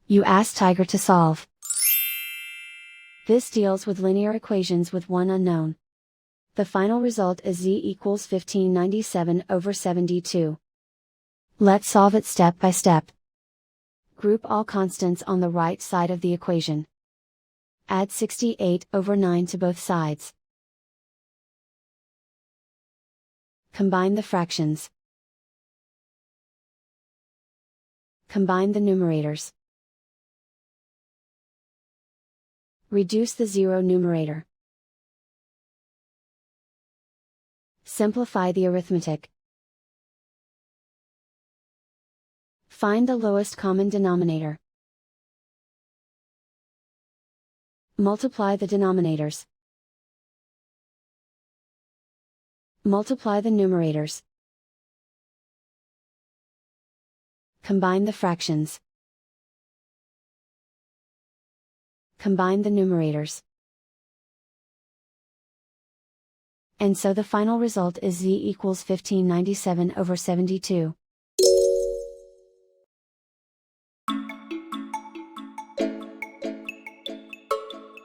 You ask Tiger to solve. This deals with linear equations with one unknown. The final result is z equals 1597 over 72. Let's solve it step by step. Group all constants on the right side of the equation. Add 68 over 9 to both sides. Combine the fractions. Combine the numerators. Reduce the zero numerator. Simplify the arithmetic. Find the lowest common denominator. Multiply the denominators. Multiply the numerators. Combine the fractions. Combine the numerators. And so the final result is z equals 1597 over 72.